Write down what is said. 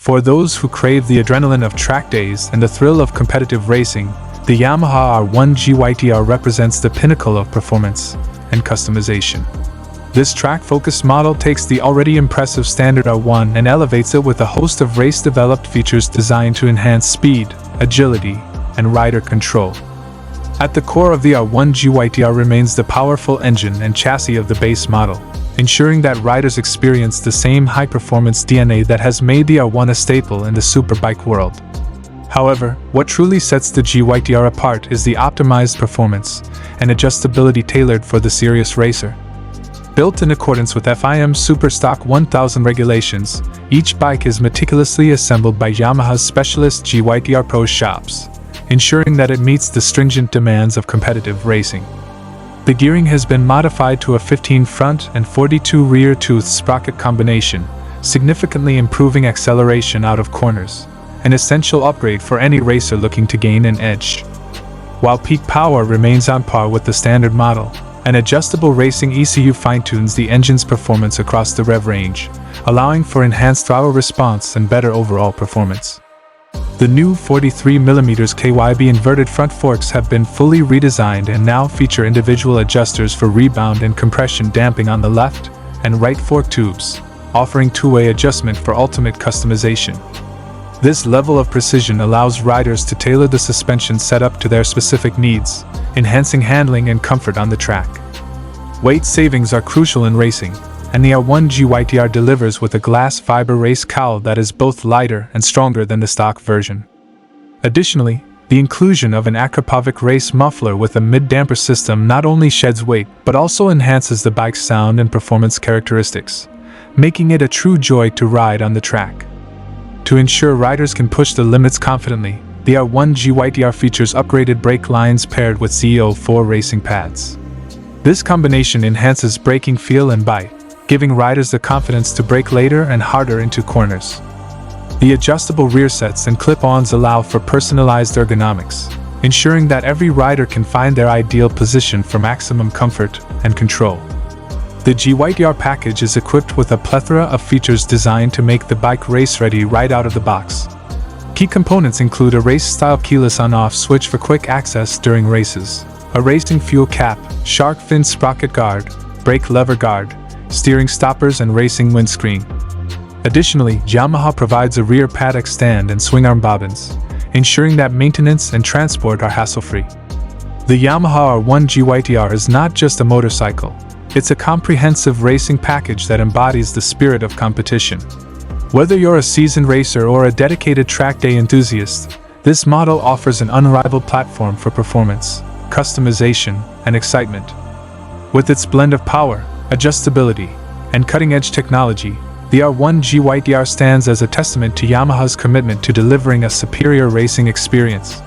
For those who crave the adrenaline of track days and the thrill of competitive racing, the Yamaha R1 GYTR represents the pinnacle of performance and customization. This track-focused model takes the already impressive standard R1 and elevates it with a host of race-developed features designed to enhance speed, agility, and rider control. At the core of the R1 GYTR remains the powerful engine and chassis of the base model, ensuring that riders experience the same high-performance DNA that has made the R1 a staple in the superbike world. However, what truly sets the GYTR apart is the optimized performance and adjustability tailored for the serious racer. Built in accordance with FIM Superstock 1000 regulations, each bike is meticulously assembled by Yamaha's specialist GYTR Pro shops, ensuring that it meets the stringent demands of competitive racing. The gearing has been modified to a 15 front and 42 rear tooth sprocket combination, significantly improving acceleration out of corners, an essential upgrade for any racer looking to gain an edge. While peak power remains on par with the standard model, an adjustable racing ECU fine-tunes the engine's performance across the rev range, allowing for enhanced throttle response and better overall performance. The new 43mm KYB inverted front forks have been fully redesigned and now feature individual adjusters for rebound and compression damping on the left and right fork tubes, offering two-way adjustment for ultimate customization. This level of precision allows riders to tailor the suspension setup to their specific needs, enhancing handling and comfort on the track. Weight savings are crucial in racing, and the R1 GYTR delivers with a glass fiber race cowl that is both lighter and stronger than the stock version. Additionally, the inclusion of an Akrapovic race muffler with a mid-damper system not only sheds weight but also enhances the bike's sound and performance characteristics, making it a true joy to ride on the track. To ensure riders can push the limits confidently, the R1 GYTR features upgraded brake lines paired with CO4 racing pads. This combination enhances braking feel and bite, giving riders the confidence to brake later and harder into corners. The adjustable rear sets and clip-ons allow for personalized ergonomics, ensuring that every rider can find their ideal position for maximum comfort and control. The GYTR package is equipped with a plethora of features designed to make the bike race-ready right out of the box. Key components include a race-style keyless on-off switch for quick access during races, a racing fuel cap, shark fin sprocket guard, brake lever guard, steering stoppers and racing windscreen. Additionally, Yamaha provides a rear paddock stand and swing arm bobbins, ensuring that maintenance and transport are hassle-free. The Yamaha R1 GYTR is not just a motorcycle. It's a comprehensive racing package that embodies the spirit of competition. Whether you're a seasoned racer or a dedicated track day enthusiast, this model offers an unrivaled platform for performance, customization, and excitement. With its blend of power, adjustability, and cutting-edge technology, the R1 GYTR stands as a testament to Yamaha's commitment to delivering a superior racing experience.